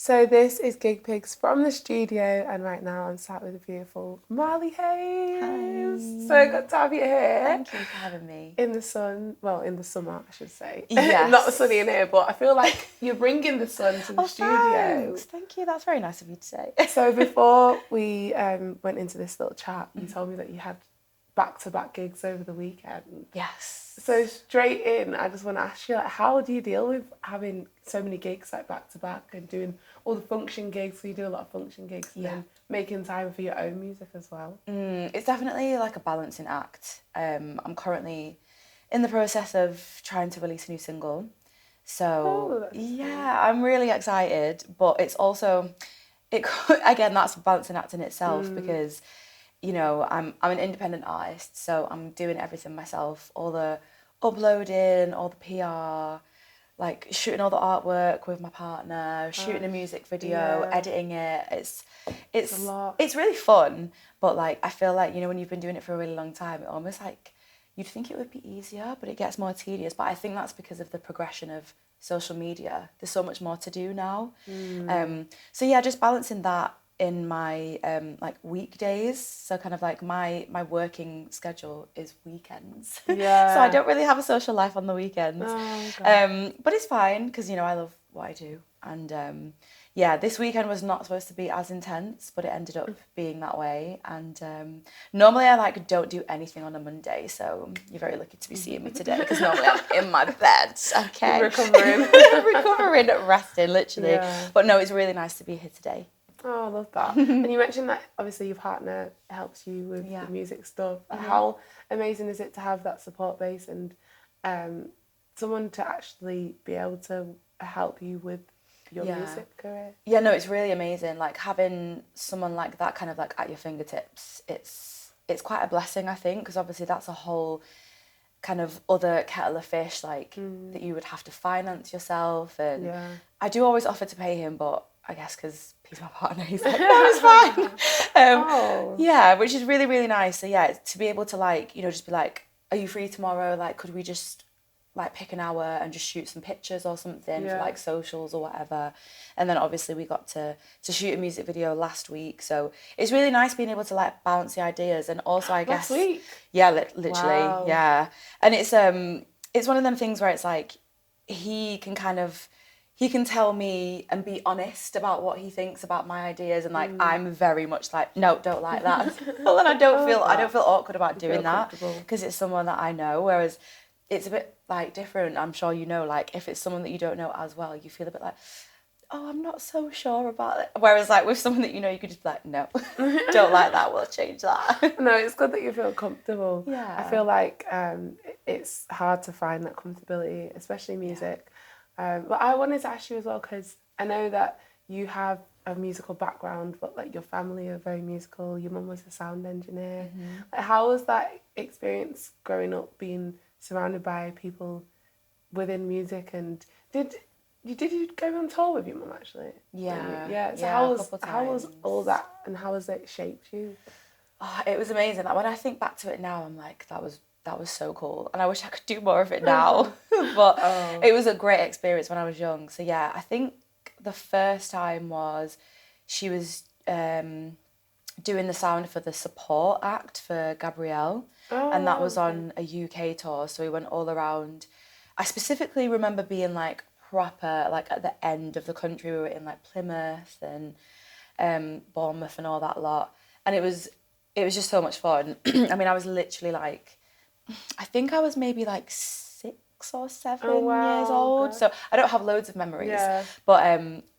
So this is GigPigs from the studio, and right now I'm sat with the beautiful Marley Hayes. Hi. So good to have you here. Thank you for having me. In the sun, well, in the summer, I should say. Yes. Not sunny in here, but I feel like you're bringing the sun to the studio. Thanks. Thank you. That's very nice of you to say. So before we went into this little chat, you told me that you had back-to-back gigs over the weekend. Yes. So straight in, I just want to ask you, like, how do you deal with having so many gigs like back-to-back and doing all the function gigs? So you do a lot of function gigs and then making time for your own music as well. It's definitely like a balancing act. I'm currently in the process of trying to release a new single. So I'm really excited, but it's also, again, that's a balancing act in itself because, you know, I'm an independent artist, so I'm doing everything myself, all the uploading, all the PR, like shooting all the artwork with my partner, shooting a music video, editing it. It's a lot. It's really fun, but like I feel like, you know, when you've been doing it for a really long time, it almost like you'd think it would be easier, but it gets more tedious. But I think that's because of the progression of social media. There's so much more to do now. So yeah, just balancing that in my like weekdays. So kind of like my working schedule is weekends. Yeah. So I don't really have a social life on the weekends. Oh, okay. But it's fine because, you know, I love what I do. And yeah, this weekend was not supposed to be as intense, but it ended up being that way. And normally I like don't do anything on a Monday, so you're very lucky to be seeing me today because normally I'm in my bed, okay? Recovering, resting, literally. Yeah. But no, it's really nice to be here today. Oh, I love that. And you mentioned that obviously your partner helps you with the music stuff. How amazing is it to have that support base and someone to actually be able to help you with your music career? Yeah, no, it's really amazing. Like having someone like that kind of like at your fingertips, it's quite a blessing, I think, because obviously that's a whole kind of other kettle of fish, like that you would have to finance yourself. And I do always offer to pay him, but I guess because he's my partner, he's like, no, it's fine. Yeah, which is really, really nice. So yeah, to be able to like, you know, just be like, are you free tomorrow? Like, could we just like pick an hour and just shoot some pictures or something for like socials or whatever? And then obviously we got to shoot a music video last week. So it's really nice being able to like balance the ideas. And also I guess... Last week? Yeah, literally, yeah. And it's one of them things where it's like, he can tell me and be honest about what he thinks about my ideas, and like I'm very much like, no, don't like that. Well, then I don't feel awkward about doing that because it's someone that I know. Whereas it's a bit like different. I'm sure you know, like if it's someone that you don't know as well, you feel a bit like, oh, I'm not so sure about it. Whereas like with someone that you know, you could just be like, no, don't like that. We'll change that. No, it's good that you feel comfortable. Yeah. I feel like it's hard to find that comfortability, especially music. But I wanted to ask you as well, because I know that you have a musical background, but like your family are very musical. Your mum was a sound engineer. Like, how was that experience growing up, being surrounded by people within music? And did you go on tour with your mum actually? Yeah. So how was all that, and how has it shaped you? Oh, it was amazing. Like when I think back to it now, I'm like, that was so cool, and I wish I could do more of it now. But it was a great experience when I was young. So yeah, I think the first time was she was doing the sound for the support act for Gabrielle, and that was on a UK tour. So we went all around. I specifically remember being like proper, like at the end of the country. We were in like Plymouth and Bournemouth and all that lot, and it was just so much fun. I mean, I was literally like, I think I was maybe like 6 or 7 years old. So I don't have loads of memories. But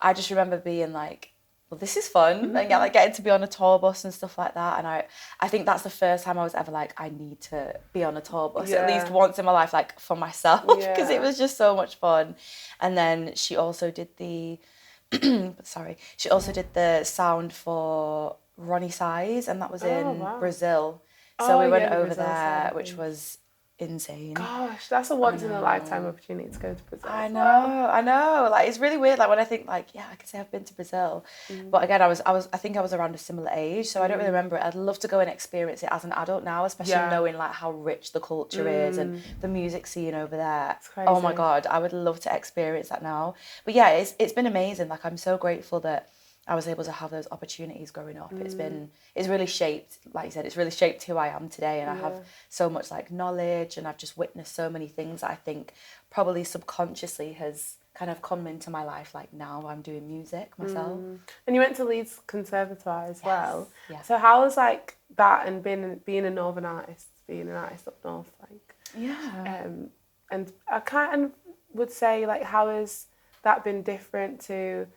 I just remember being like, well, this is fun. And like getting to be on a tour bus and stuff like that. And I think that's the first time I was ever like, I need to be on a tour bus at least once in my life, like for myself, because it was just so much fun. And then she also did the, she also did the sound for Ronnie Size, and that was in Brazil. So we went over there, which was insane. Gosh, that's a once in a lifetime opportunity to go to Brazil. I know. Like, it's really weird. Like, when I think, like, yeah, I can say I've been to Brazil, but again, I think I was around a similar age, so I don't really remember it. I'd love to go and experience it as an adult now, especially knowing like how rich the culture is and the music scene over there. It's crazy. Oh my God, I would love to experience that now. But yeah, it's been amazing. Like, I'm so grateful that I was able to have those opportunities growing up. It's really shaped, like you said, it's really shaped who I am today, and I have so much like knowledge, and I've just witnessed so many things that I think probably subconsciously has kind of come into my life. Like, now I'm doing music myself. And you went to Leeds Conservatoire as well. Yeah. So how was like that, and being a northern artist, being an artist up north, like and I kind of would say, like, how has that been different to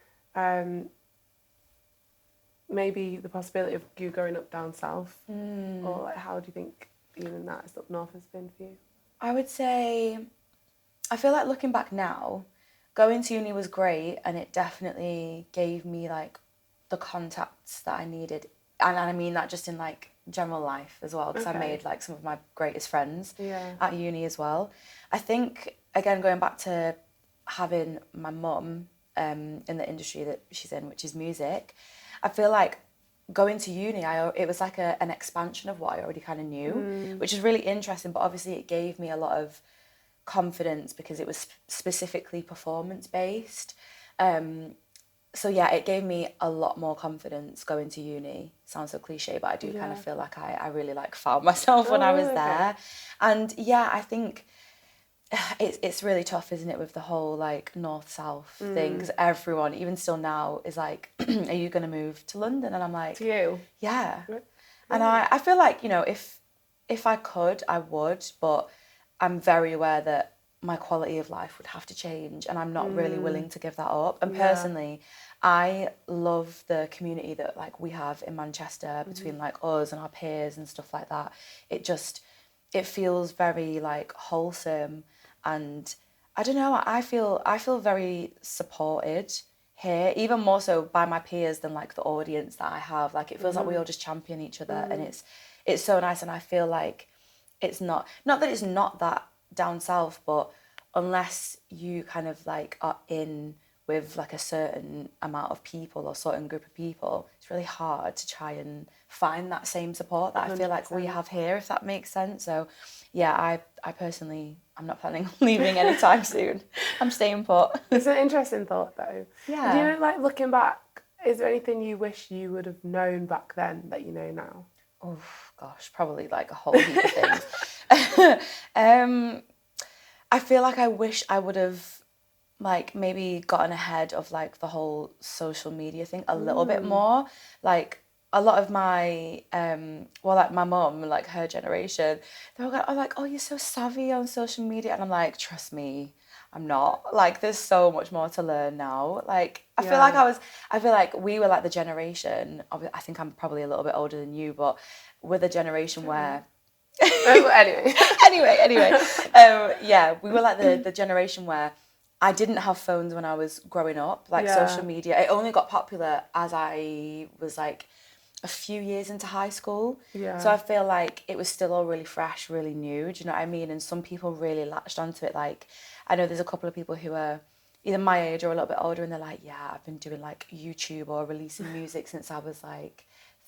maybe the possibility of you growing up down south, or like, how do you think being an artist up north has been for you? I would say, I feel like looking back now, going to uni was great, and it definitely gave me like the contacts that I needed, and I mean that just in like general life as well, because I made like some of my greatest friends at uni as well. I think, again, going back to having my mum in the industry that she's in, which is music, I feel like going to uni, it was like an expansion of what I already kind of knew, which is really interesting. But obviously it gave me a lot of confidence because it was specifically performance based. So yeah, it gave me a lot more confidence going to uni. Sounds so cliche, but I do kind of feel like I really like found myself when I was there. And yeah, I think it's really tough, isn't it, with the whole like north-south thing, because everyone, even still now, is like, are you going to move to London? And I'm like, To you? yeah. And I feel like, you know, if I could, I would, but I'm very aware that my quality of life would have to change, and I'm not really willing to give that up. And personally, I love the community that like we have in Manchester between like us and our peers and stuff like that. It feels very like wholesome, and I don't know, I feel very supported here, even more so by my peers than like the audience that I have. Like, it feels like we all just champion each other, and it's so nice. And I feel like it's not that it's not that down south, but unless you kind of like are in with like a certain amount of people or certain group of people, it's really hard to try and find that same support that 100%. I feel like we have here, if that makes sense. So yeah, I personally, I'm not planning on leaving anytime soon. I'm staying put. It's an interesting thought though. Yeah. Do you know, like, looking back, is there anything you wish you would have known back then that you know now? Oh gosh, probably like a whole heap of things. I feel like I wish I would have like maybe gotten ahead of like the whole social media thing a little bit more. Like, a lot of my like my mum, like her generation, they were like, oh, you're so savvy on social media, and I'm like, trust me, I'm not. Like, there's so much more to learn now. Like, I feel like we were like the generation, I think I'm probably a little bit older than you, but we're the generation where anyway, we were like the generation where I didn't have phones when I was growing up. Like, social media, it only got popular as I was like a few years into high school. So I feel like it was still all really fresh, really new. Do you know what I mean? And some people really latched onto it. Like, I know there's a couple of people who are either my age or a little bit older, and they're like, yeah, I've been doing like YouTube or releasing music since I was like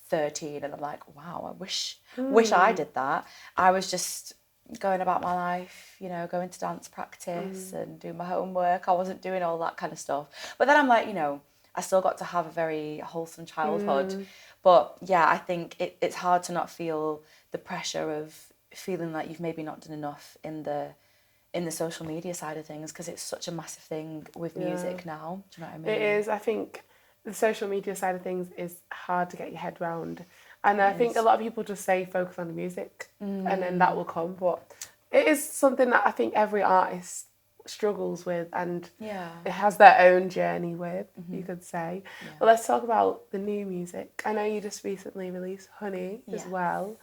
13. And I'm like, wow, I wish I did that. I was just going about my life, you know, going to dance practice and doing my homework. I wasn't doing all that kind of stuff. But then I'm like, you know, I still got to have a very wholesome childhood. But yeah, I think it's hard to not feel the pressure of feeling like you've maybe not done enough in the social media side of things, because it's such a massive thing with music now. Do you know what I mean? It is. I think the social media side of things is hard to get your head round. And I think a lot of people just say focus on the music and then that will come. But it is something that I think every artist struggles with, and it has their own journey with, you could say. But let's talk about the new music. I know you just recently released Honey as well,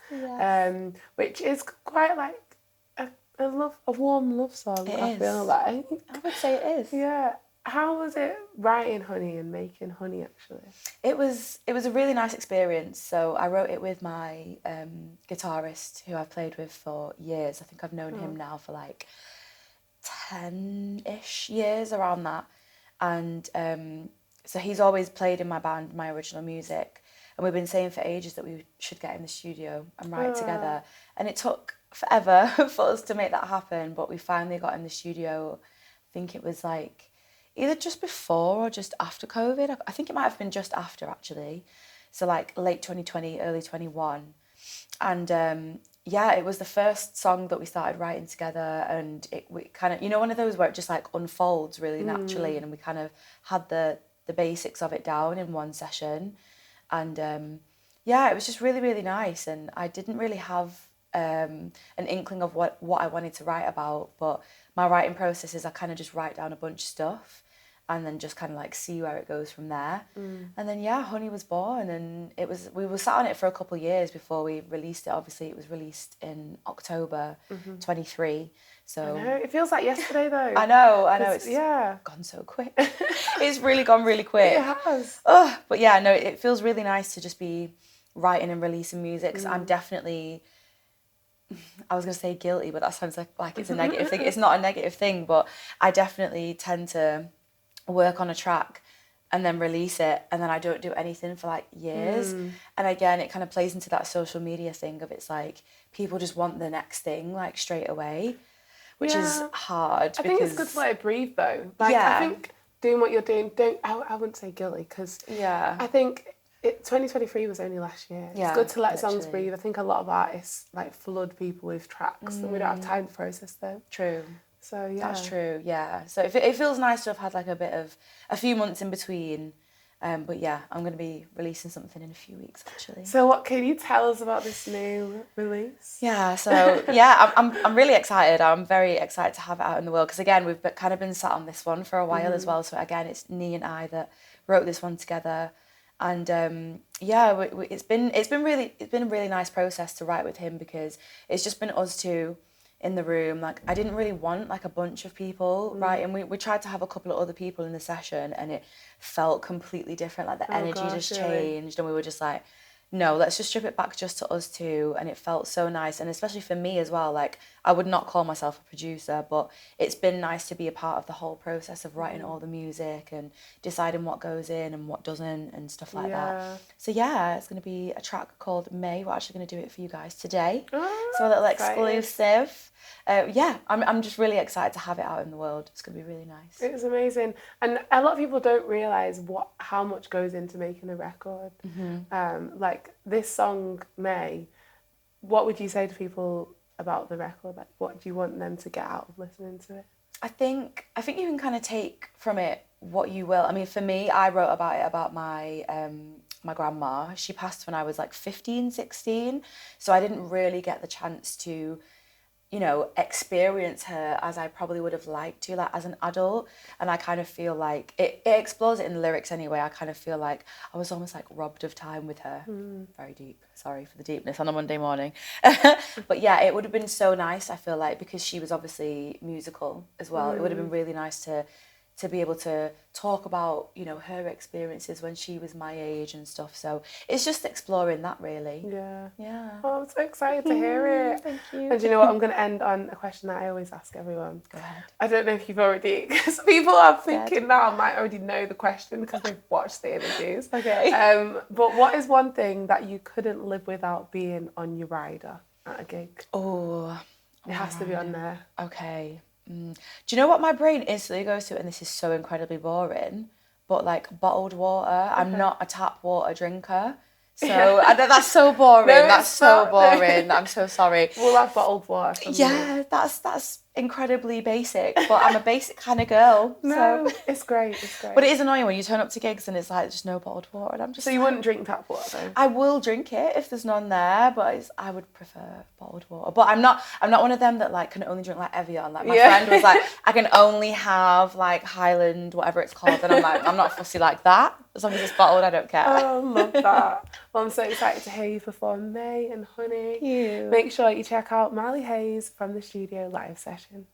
which is quite like a warm love song. I feel like. I would say it is. Yeah. How was it writing Honey and making Honey, actually? It was a really nice experience. So I wrote it with my guitarist who I've played with for years. I think I've known him now for like 10-ish years, around that. And so he's always played in my band, my original music. And we've been saying for ages that we should get in the studio and write together. And it took forever for us to make that happen. But we finally got in the studio. I think it was like either just before or just after COVID. I think it might have been just after, actually. So like late 2020, early 21. And yeah, it was the first song that we started writing together, and we kind of, you know, one of those where it just like unfolds really naturally, and we kind of had the basics of it down in one session. And yeah, it was just really, really nice. And I didn't really have an inkling of what I wanted to write about, but my writing process is I kind of just write down a bunch of stuff and then just kind of like see where it goes from there. And then yeah, Honey was born, and we were sat on it for a couple of years before we released it. Obviously it was released in October 23. So I know, it feels like yesterday though. I know it's gone so quick. It's really gone really quick. It has. But yeah, no, it feels really nice to just be writing and releasing music, because I'm definitely, I was going to say guilty, but that sounds like it's a negative thing. It's not a negative thing, but I definitely tend to work on a track and then release it, and then I don't do anything for like years. And again, it kind of plays into that social media thing of, it's like people just want the next thing like straight away, which is hard. I think it's good to let it breathe though. Like, I think doing what you're doing, I wouldn't say guilty, because I think 2023 was only last year. It's good to let songs breathe. I think a lot of artists like flood people with tracks that we don't have time to process them. True. So yeah, that's true. Yeah. So it feels nice to have had like a few months in between. But yeah, I'm going to be releasing something in a few weeks, actually. So what can you tell us about this new release? Yeah. So yeah, I'm really excited. I'm very excited to have it out in the world, because again, we've kind of been sat on this one for a while as well. So again, it's Nee and I that wrote this one together. And yeah, it's been a really nice process to write with him, because it's just been us two in the room. Like, I didn't really want like a bunch of people, right? And we tried to have a couple of other people in the session, and it felt completely different. Like the energy just changed, and we were just like, no, let's just strip it back just to us two. And it felt so nice. And especially for me as well, like, I would not call myself a producer, but it's been nice to be a part of the whole process of writing all the music and deciding what goes in and what doesn't and stuff like that. So yeah, it's going to be a track called May. We're actually going to do it for you guys today. So a little exclusive. Yeah, I'm just really excited to have it out in the world. It's going to be really nice. It was amazing. And a lot of people don't realise how much goes into making a record. Like this song, May, what would you say to people about the record? Like, what do you want them to get out of listening to it? I think you can kind of take from it what you will. I mean, for me, I wrote about my my grandma. She passed when I was like 15, 16. So I didn't really get the chance to, you know, experience her as I probably would have liked to, like as an adult. And I kind of feel like it explores it in the lyrics anyway. I kind of feel like I was almost like robbed of time with her. Very deep. Sorry for the deepness on a Monday morning. But yeah, it would have been so nice, I feel like, because she was obviously musical as well. It would have been really nice to be able to talk about, you know, her experiences when she was my age and stuff. So it's just exploring that, really. Yeah. Oh, I'm so excited to hear it. Thank you. And do you know what? I'm going to end on a question that I always ask everyone. Go ahead. I don't know if you've already, because people are thinking now might already know the question because they've watched the interviews. Okay. But what is one thing that you couldn't live without being on your rider at a gig? Oh. It has to be on there. Okay. Do you know what my brain instantly goes to? And this is so incredibly boring, but like bottled water. I'm not a tap water drinker. So that's so boring. No, that's so boring. I'm so sorry. We'll have bottled water. Yeah, that's incredibly basic, but I'm a basic kind of girl. No, so. it's great. It's great. But it is annoying when you turn up to gigs and it's like just no bottled water. And I'm just. So you wouldn't drink tap water though? I will drink it if there's none there, but I would prefer bottled water. But I'm not one of them that like can only drink like Evian. Like my friend was like, I can only have like Highland, whatever it's called, and I'm like, I'm not fussy like that. As long as it's bottled, I don't care. Oh, love that. Well, I'm so excited to hear you perform May and Honey. Thank you. Make sure you check out Marley Hayes from the studio live session.